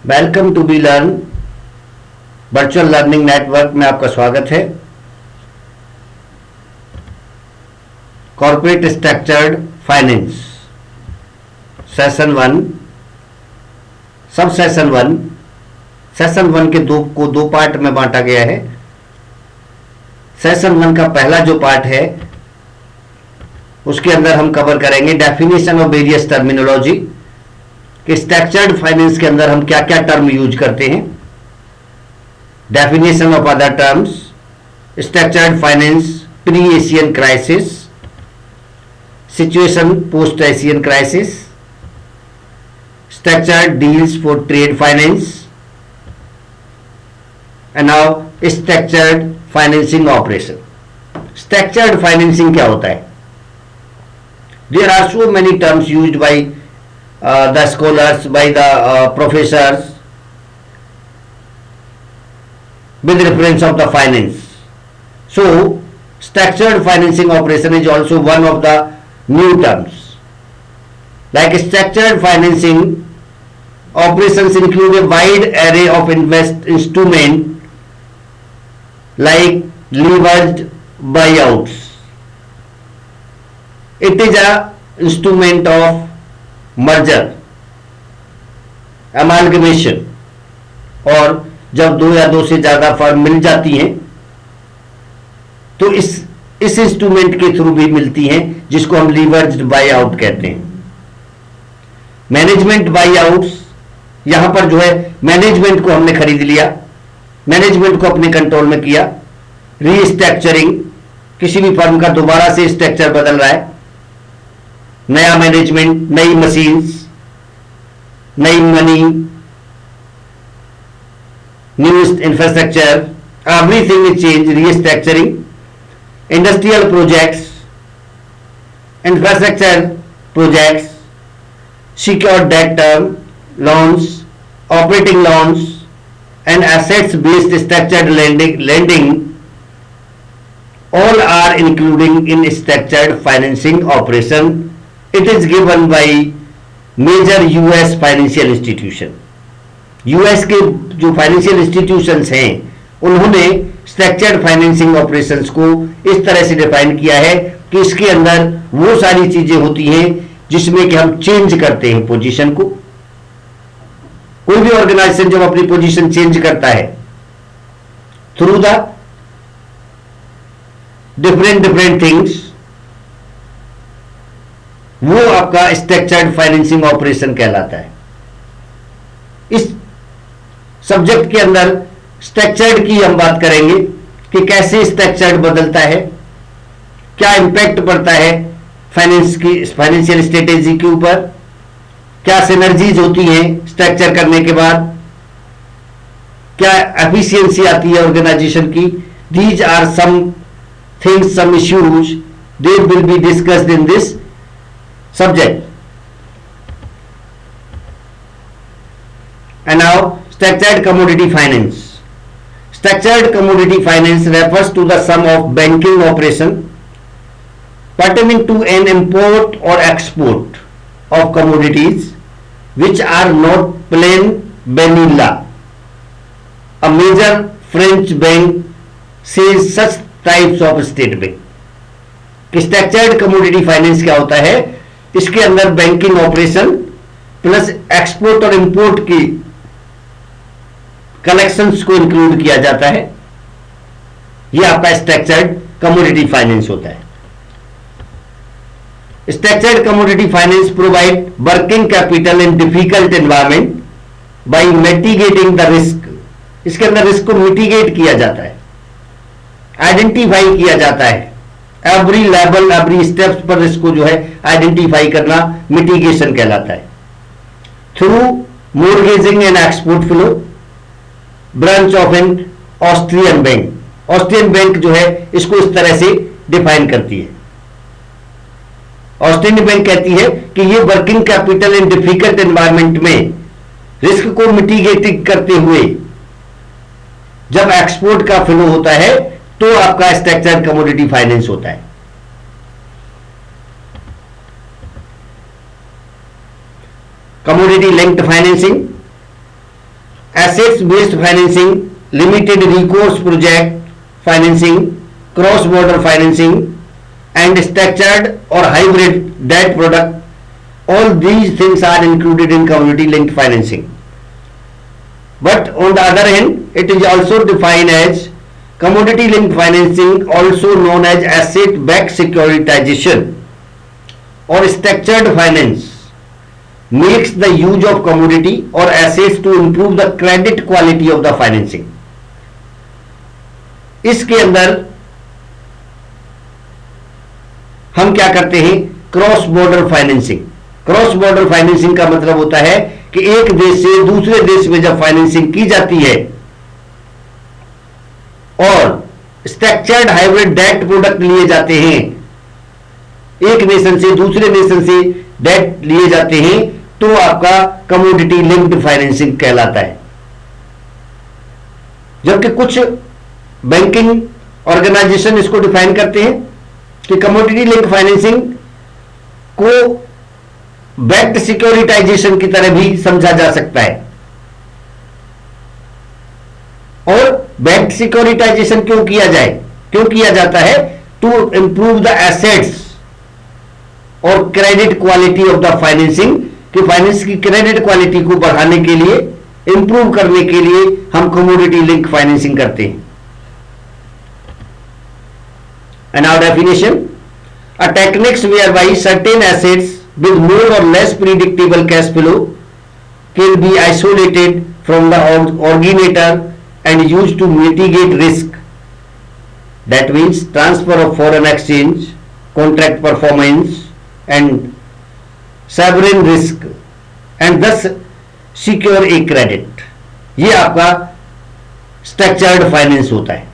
Welcome to B learn virtual learning network में आपका स्वागत है। कॉर्पोरेट स्ट्रक्चर्ड फाइनेंस सेशन 1, सब सेशन 1 के दो पार्ट में बांटा गया है। सेशन 1 का पहला जो पार्ट है उसके अंदर हम कवर करेंगे डेफिनेशन ऑफ वेरियस टर्मिनोलॉजी कि स्ट्रक्चर्ड फाइनेंस के अंदर हम क्या क्या टर्म यूज करते हैं, definition of other terms, structured finance pre Asian crisis, situation post Asian crisis, structured deals for trade finance and now structured financing operation. Structured financing क्या होता है? There are so many terms used by the scholars, by the professors with reference of the finance. So structured financing operation is also one of the new terms. Like structured financing operations include a wide array of instrument like leveraged buyouts. It is a instrument of merger, amalgamation, और जब दो या दो से ज्यादा firm मिल जाती हैं तो इस इंस्ट्रूमेंट के थ्रू भी मिलती हैं जिसको हम लीवर्ज्ड बाय आउट कहते हैं। मैनेजमेंट बाय आउट्स, यहां पर जो है मैनेजमेंट को हमने खरीद लिया, मैनेजमेंट को अपने कंट्रोल में किया। रीस्ट्रक्चरिंग, किसी भी फर्म का दोबारा से स्ट्रक्चर बदल रहा है, नया मैनेजमेंट, नई मशीन्स, नई money, new infrastructure, everything is change, restructuring. Industrial projects, infrastructure projects, secured debt term loans, operating loans and assets based structured lending all are including in structured financing operation. It is given by major US financial institution. US के जो financial institutions हैं उन्होंने structured financing operations को इस तरह से define किया है कि इसके अंदर वो सारी चीजें होती हैं जिसमें कि हम चेंज करते हैं पोजीशन को। कोई भी ऑर्गेनाइजेशन जब अपनी पोजीशन चेंज करता है थ्रू द डिफरेंट थिंग्स, वो आपका स्ट्रक्चर्ड फाइनेंसिंग ऑपरेशन कहलाता है। इस सब्जेक्ट के अंदर स्ट्रक्चर्ड की हम बात करेंगे कि कैसे स्ट्रक्चर्ड बदलता है, क्या इंपैक्ट पड़ता है फाइनेंशियल स्ट्रेटेजी के ऊपर, क्या सिनर्जीज होती हैं स्ट्रक्चर करने के बाद, क्या एफिशिएंसी आती है ऑर्गेनाइजेशन की। These are some things, some issues, they will be discussed in this subject. And now structured commodity finance. Structured commodity finance refers to the sum of banking operation pertaining to an import or export of commodities which are not plain vanilla. A major French bank says such types of statement. Structured commodity finance क्या होता है? इसके अंदर banking operation plus export और import की collections को include किया जाता है। यह आपका स्ट्रक्चर्ड कमोडिटी फाइनेंस होता है। Structured commodity finance provide working capital in difficult environment bye mitigating the risk. इसके अंदर रिस्क को मिटिगेट किया जाता है, आइडेंटिफाई किया जाता है। एवरी लेवल, एवरी स्टेप्स पर इसको जो है आइडेंटिफाई करना मिटिगेशन कहलाता है। Through mortgaging and export flow, branch of an Austrian bank. Austrian bank जो है इसको इस तरह से डिफाइन करती है। ऑस्ट्रियन बैंक कहती है कि ये working capital in difficult environment में रिस्क को मिटिगेट करते हुए जब एक्सपोर्ट का फ्लो होता है तो आपका स्ट्रक्चर्ड कमोडिटी फाइनेंस होता है। Commodity linked financing, assets based financing, limited recourse project financing, cross border financing, and structured or hybrid debt product. All these things are included in commodity linked financing. But on the other hand, it is also defined as commodity linked financing, also known as asset backed securitization or structured finance, makes the use of commodity or assets to improve the credit quality of the financing. इसके अंदर हम क्या करते हैं? Cross border financing. Cross border financing का मतलब होता है कि एक देश से दूसरे देश में जब फाइनेंसिंग की जाती है और स्ट्रक्चर्ड हाइब्रिड डेट प्रोडक्ट लिए जाते हैं, एक नेशन से दूसरे नेशन से डेट लिए जाते हैं, तो आपका कमोडिटी लिंक्ड फाइनेंसिंग कहलाता है. जबकि कुछ बैंकिंग ऑर्गेनाइजेशन इसको डिफाइन करते हैं कि कमोडिटी लिंक फाइनेंसिंग को बैक्ड सिक्योरिटाइजेशन की तरह भी समझा जा सकता है. और बैक्ड सिक्योरिटाइजेशन क्यों किया जाए? क्यों किया जाता है? टू इंप्रूव द एसेट्स और credit quality of the financing, कि फाइनेंस की क्रेडिट क्वालिटी को बढ़ाने के लिए, इंप्रूव करने के लिए हम कमोडिटी लिंक फाइनेंसिंग करते हैं. And our definition: a techniques whereby certain assets with more or less predictable cash flow can be isolated from the originator and used to mitigate risk. That means transfer of foreign exchange, contract performance, and sovereign risk, and thus secure a credit. ये आपका structured finance होता है.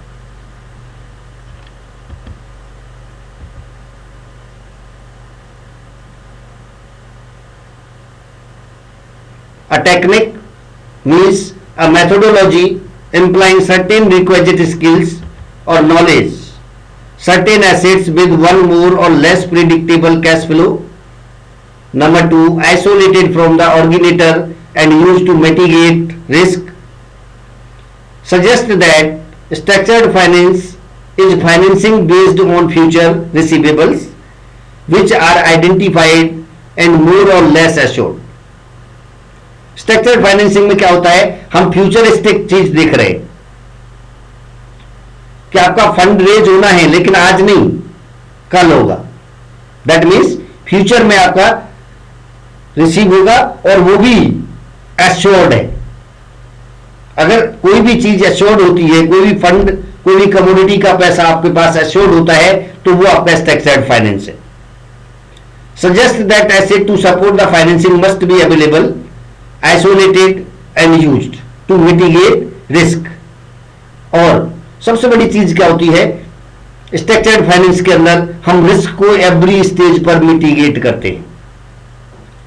A technique means a methodology implying certain requisite skills or knowledge, certain assets with one more or less predictable cash flow. Number 2, isolated from the originator and used to mitigate risk. Suggest that structured finance is financing based on future receivables which are identified and more or less assured. Structured financing में क्या होता है? हम futuristic चीज देख रहे हैं कि आपका फंड रेज होना है, लेकिन आज नहीं, कल होगा. दैट मीन्स फ्यूचर में आपका रिसीव होगा और वो भी एश्योर्ड है. अगर कोई भी चीज एश्योर्ड होती है, कोई भी फंड, कोई भी कमोडिटी का पैसा आपके पास एश्योर्ड होता है, तो वो आपका स्ट्रक्चर्ड फाइनेंस है. Suggest that asset to support the financing must be available, isolated and used to mitigate risk. और सबसे बड़ी चीज क्या होती है? स्ट्रक्चर्ड फाइनेंस के अंदर हम रिस्क को एवरी स्टेज पर मिटिगेट करते हैं.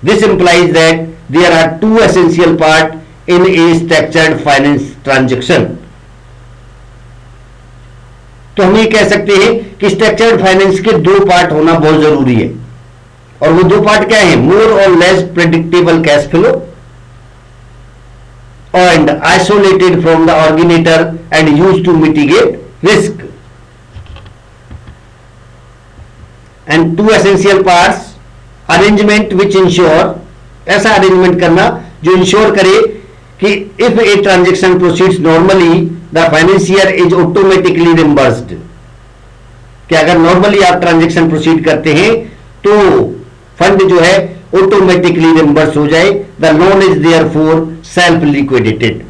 This implies that there are two essential part in a structured finance transaction. तो हम ये कह सकते हैं कि स्ट्रक्चर्ड फाइनेंस के दो पार्ट होना बहुत जरूरी है. और वो दो पार्ट क्या है? मोर और less predictable cash flow and isolated from the originator and used to mitigate risk. And two essential parts: arrangement which ensure, ऐसा arrangement करना जो ensure करे कि if a transaction proceeds normally, the financier is automatically reimbursed. कि अगर normally आप transaction proceed करते हैं तो फंड जो है ऑटोमेटिकली रिम्बर्स हो जाए. The loan is therefore self liquidated.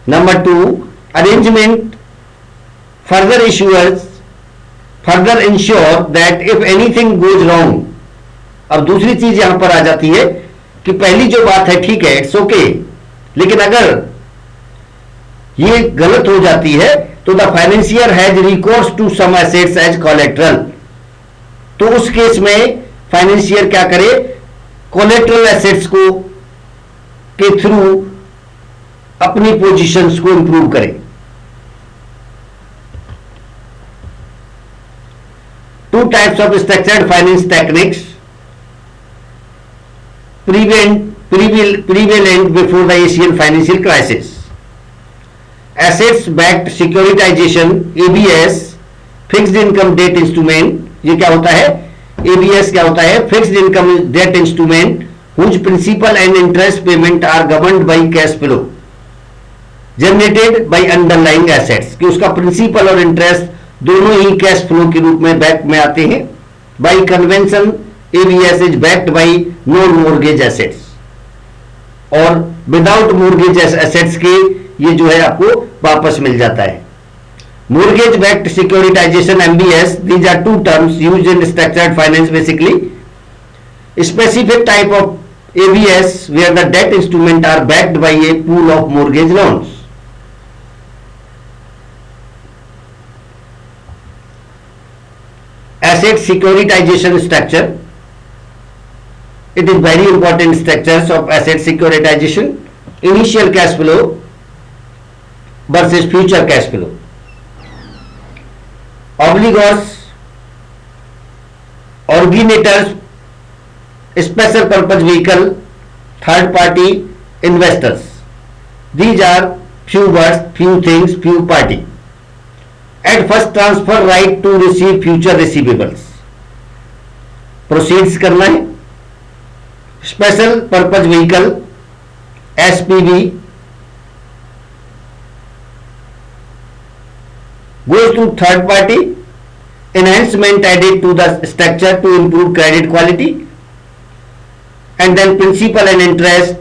Number 2, arrangement further issuers further ensure that if anything goes wrong. अब दूसरी चीज यहां पर आ जाती है कि पहली जो बात है ठीक है, इट्स ओके, लेकिन अगर ये गलत हो जाती है तो the financier has recourse to some assets as collateral. तो उस केस में फाइनेंशियर क्या करे? कोलेट्रल एसेट्स को के थ्रू अपनी पोजीशंस को इंप्रूव करे. Two types of structured finance techniques prevent prevalent before the Asian financial crisis. Assets backed securitization, ABS, fixed income debt instrument, ये क्या होता है? ABS क्या होता है? Fixed income debt instrument whose principal and interest payment are governed by cash flow generated by underlying assets, कि उसका principal और इंटरेस्ट दोनों ही कैश फ्लो के रूप में बैक में आते हैं. By convention ABS is backed by non mortgage assets, और विदाउट मोर्गेज एसेट्स के ये जो है आपको वापस मिल जाता है. Mortgage backed securitisation, MBS, these are two terms used in structured finance. Basically specific type of ABS where the debt instrument are backed by a pool of mortgage loans. Asset securitization structure, it is very important structures of asset securitization. Initial cash flow versus future cash flow. Obligors, originators, special purpose vehicle, third party investors. These are few words, few things, few party. At first transfer right to receive future receivables. Proceeds करना है. Special purpose vehicle, SPV, goes to third party. Enhancement added to the structure to improve credit quality. And then principal and interest,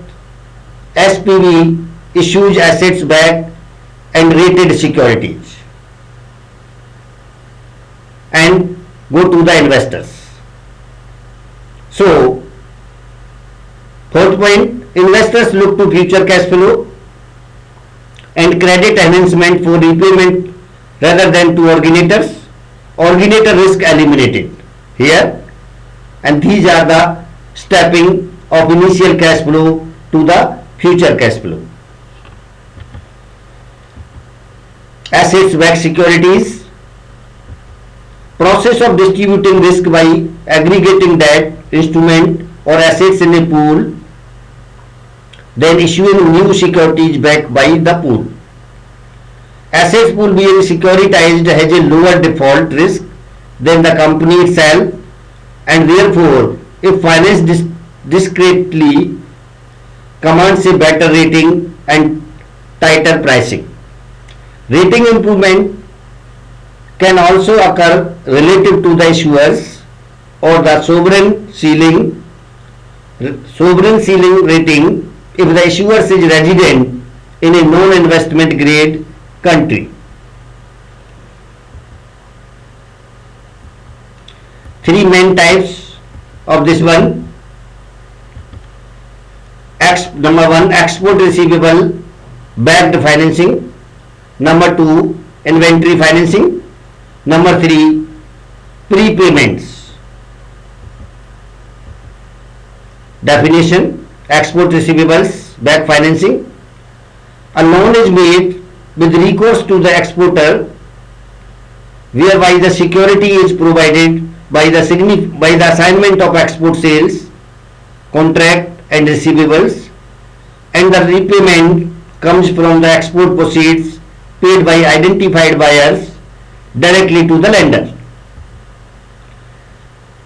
SPV issues assets back and rated securities and go to the investors. So fourth point, investors look to future cash flow and credit enhancement for repayment rather than to originators. Originator risk eliminated here, and these are the stepping of initial cash flow to the future cash flow. Assets backed securities, process of distributing risk by aggregating debt instrument or assets in a pool, then issuing new securities backed by the pool. Assets pool being securitized has a lower default risk than the company itself, and therefore if financed discreetly commands a better rating and tighter pricing. Rating improvement can also occur relative to the issuers or the sovereign ceiling rating if the issuer is resident in a non-investment grade country. Three main types of this one. Number one, export receivable backed financing. Number two, inventory financing. Number three, prepayments. Definition: export receivables backed financing. A loan is made with recourse to the exporter whereby the security is provided by the assignment of export sales contract and receivables, and the repayment comes from the export proceeds paid by identified buyers directly to the lender.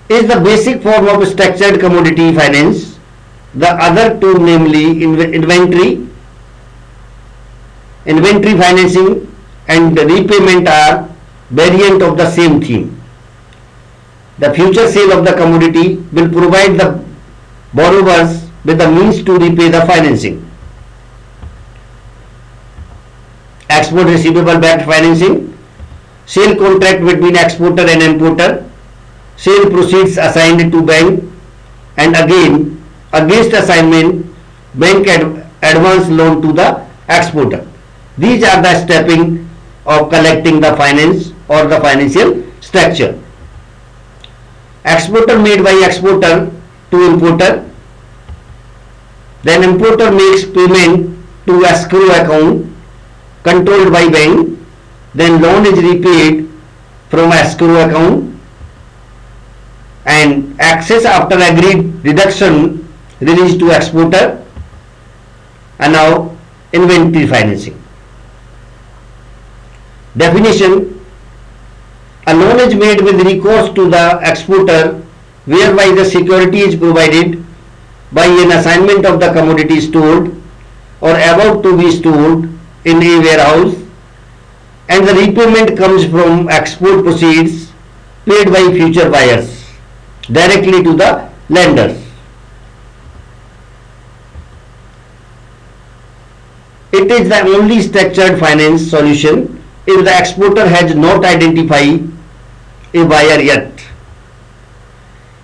Is the basic form of structured commodity finance. The other two, namely inventory financing and repayment, are variant of the same theme. The future sale of the commodity will provide the borrowers with the means to repay the financing. Export receivable backed financing, sale contract between exporter and importer, sale proceeds assigned to bank, and again against assignment bank advance loan to the exporter. These are the stepping of collecting the finance or the financial structure. Exporter made by exporter to importer, then importer makes payment to escrow account controlled by bank, then loan is repaid from escrow account, and access after agreed reduction released to exporter. And now inventory financing. Definition: a loan is made with recourse to the exporter whereby the security is provided by an assignment of the commodity stored or about to be stored in a warehouse, and the repayment comes from export proceeds paid by future buyers directly to the lenders. It is the only structured finance solution if the exporter has not identified a buyer yet.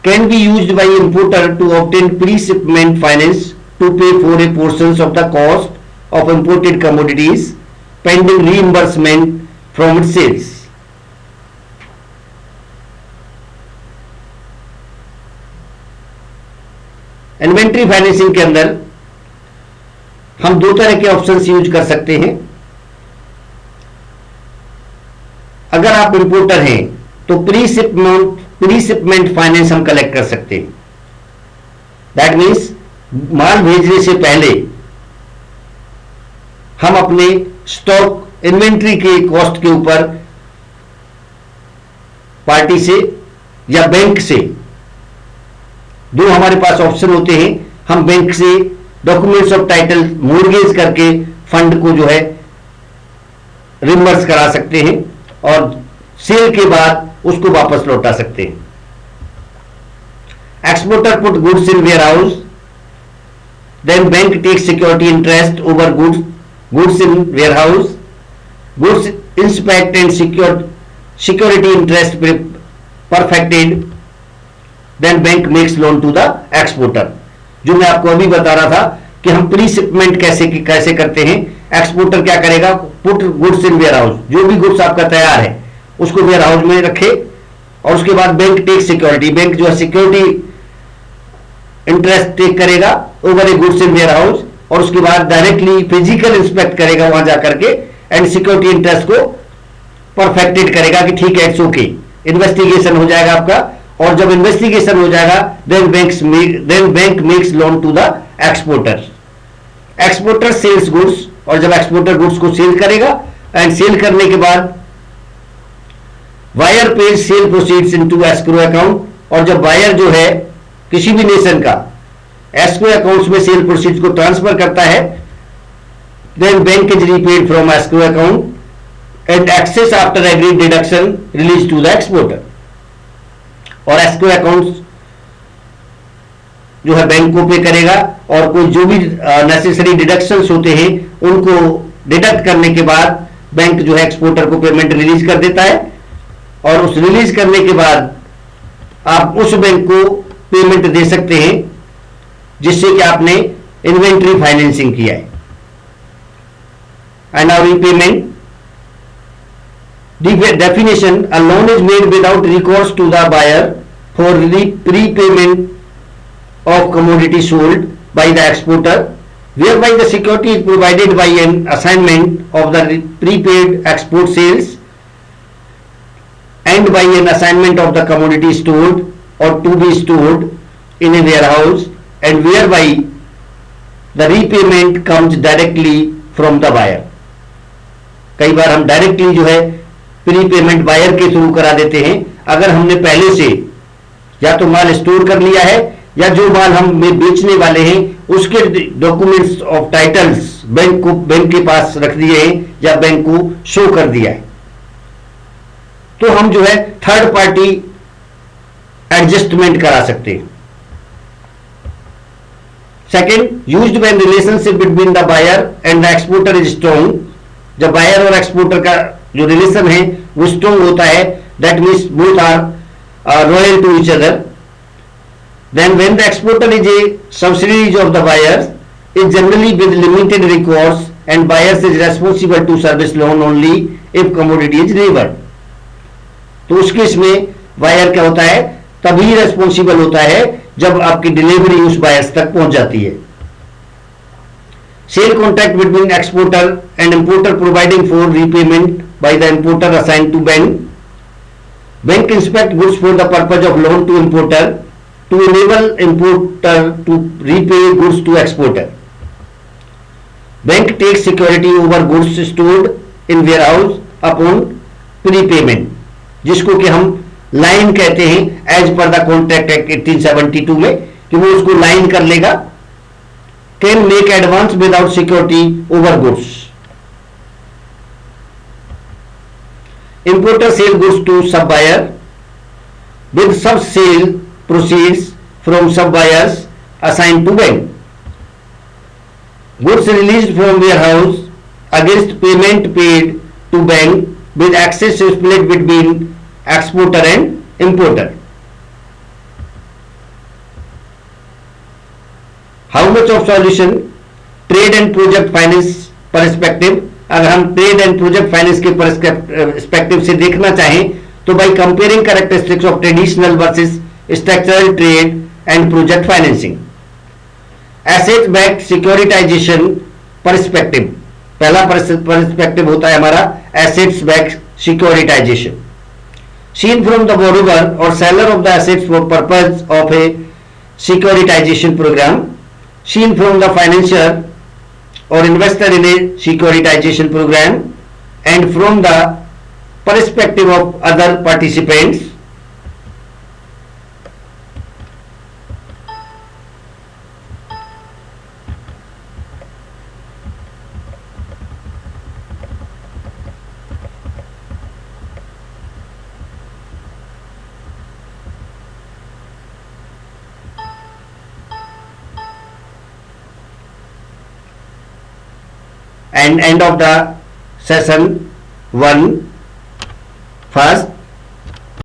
Can be used by importer to obtain pre-shipment finance to pay for a portion of the cost of imported commodities pending reimbursement from its sales. Inventory financing के अंदर हम दो तरह के options use कर सकते हैं. अगर आप इंपोर्टर हैं तो प्री शिपमेंट फाइनेंस हम कलेक्ट कर सकते हैं. दैट मीन्स माल भेजने से पहले हम अपने स्टॉक इन्वेंट्री के कॉस्ट के ऊपर पार्टी से या बैंक से, दो हमारे पास ऑप्शन होते हैं. हम बैंक से डॉक्यूमेंट्स ऑफ टाइटल मोर्गेज करके फंड को जो है रिमबर्स करा सकते हैं और सेल के बाद उसको वापस लौटा सकते हैं. Exporter put goods in warehouse, then bank takes security interest over goods in warehouse, goods inspect and security interest perfected, then bank makes loan to the exporter. जो मैं आपको अभी बता रहा था कि हम प्री शिपमेंट कैसे करते हैं. एक्सपोर्टर क्या करेगा, put goods in warehouse, जो भी गुड्स आपका तैयार है उसको वेयर हाउस में रखे और उसके बाद बैंक टेक सिक्योरिटी, बैंक जो है सिक्योरिटी इंटरेस्ट टेक करेगा over a goods in warehouse और उसके बाद डायरेक्टली फिजिकल इंस्पेक्ट करेगा वहां जाकर के एंड सिक्योरिटी इंटरेस्ट को परफेक्टेड करेगा कि ठीक है, इट्स ओके. इन्वेस्टिगेशन हो जाएगा आपका और जब इन्वेस्टिगेशन हो जाएगा then bank makes loan to the exporter. Exporter sells goods, और जब एक्सपोर्टर गुड्स को सेल करेगा एंड सेल करने के बाद buyer pays sale proceeds into escrow account, और जब बायर जो है किसी भी नेशन का एस्क्रो अकाउंट्स में सेल प्रोसीड्स को ट्रांसफर करता है, then bank is repaid from escrow account and excess after agreed deduction release to the exporter. और एस्क्रो अकाउंट्स जो है बैंक को पे करेगा और कोई जो भी नेसेसरी डिडक्शंस होते हैं उनको डिडक्ट करने के बाद बैंक जो है एक्सपोर्टर को पेमेंट रिलीज कर देता है और उस रिलीज करने के बाद आप उस बैंक को पेमेंट दे सकते हैं जिससे कि आपने इन्वेंट्री फाइनेंसिंग किया है. And now repayment. The definition: a loan is made without recourse to the buyer for the prepayment of commodity sold by the exporter, whereby the security is provided by an assignment of the prepaid export sales and by an assignment of the commodity stored or to be stored in a warehouse, and whereby the repayment comes directly from the buyer. कई बार हम directly जो है pre payment buyer के through करा देते हैं अगर हमने पहले से या तो माल स्टोर कर लिया है या जो माल हम बेचने वाले हैं उसके डॉक्यूमेंट्स ऑफ टाइटल्स बैंक के पास रख दिए हैं या बैंक को शो कर दिया है, तो हम जो है थर्ड पार्टी एडजस्टमेंट करा सकते हैं. Second, used when relationship between the buyer and the exporter is strong. जब बायर और एक्सपोर्टर का जो रिलेशन है वो स्ट्रॉन्ग होता है, that means both are loyal to each other. Then when the exporter is a subsidiaries of the buyers is generally with limited recourse and buyers is responsible to service loan only if commodity is delivered. तो उस case में buyer क्या होता है, तभी responsible होता है जब आपकी डिलीवरी उस बायर्स तक पहुंच जाती है. Sale contract between exporter and importer providing for repayment by the importer assigned to bank. Bank inspect goods for the purpose of loan to importer to enable importer to repay goods to exporter. Bank takes security over goods stored in warehouse upon prepayment, जिसको कि हम line कहते हैं as per the contract act 1872 में, कि वो उसको line कर लेगा. Can make advance without security over goods. Importer sell goods to sub buyer with sub sale proceeds from sub buyers assigned to bank. Goods released from warehouse against payment paid to bank with access split between exporter and importer. How much of solution? Trade and project finance perspective. अगर हम trade and project finance के perspective से देखना चाहें तो by comparing characteristics of traditional versus structural trade and project financing. Asset backed securitisation perspective. पहला perspective होता है हमारा assets backed securitisation. Seen from the borrower और seller of the assets for purpose of a securitisation programme. Seen from the financier or investor in a securitization program, and from the perspective of other participants. And end of the session 1. First,